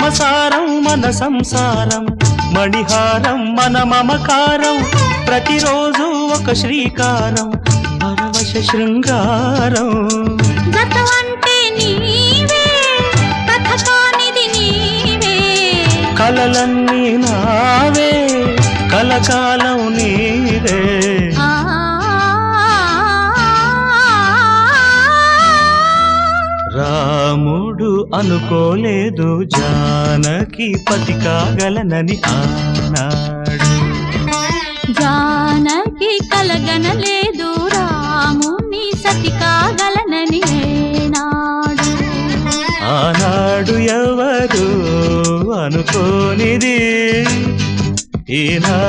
మమసారం మన సంసారం, మణిహారం మన మమకారం, ప్రతిరోజు ఒక శ్రీకారం, పరవశ శృంగారం. గతమంటే నీవే, కథ కానిది నీవే, కలలన్నీ నావే, కలకాలం నీవే. రాముడు అనుకోలేదు జానకి పతి కాగలనని ఆనాడు, జానకి కలగనలేదు రాముని సతి కాగలనని ఏనాడు. ఆనాడు ఎవరు అనుకోనిది ఈనా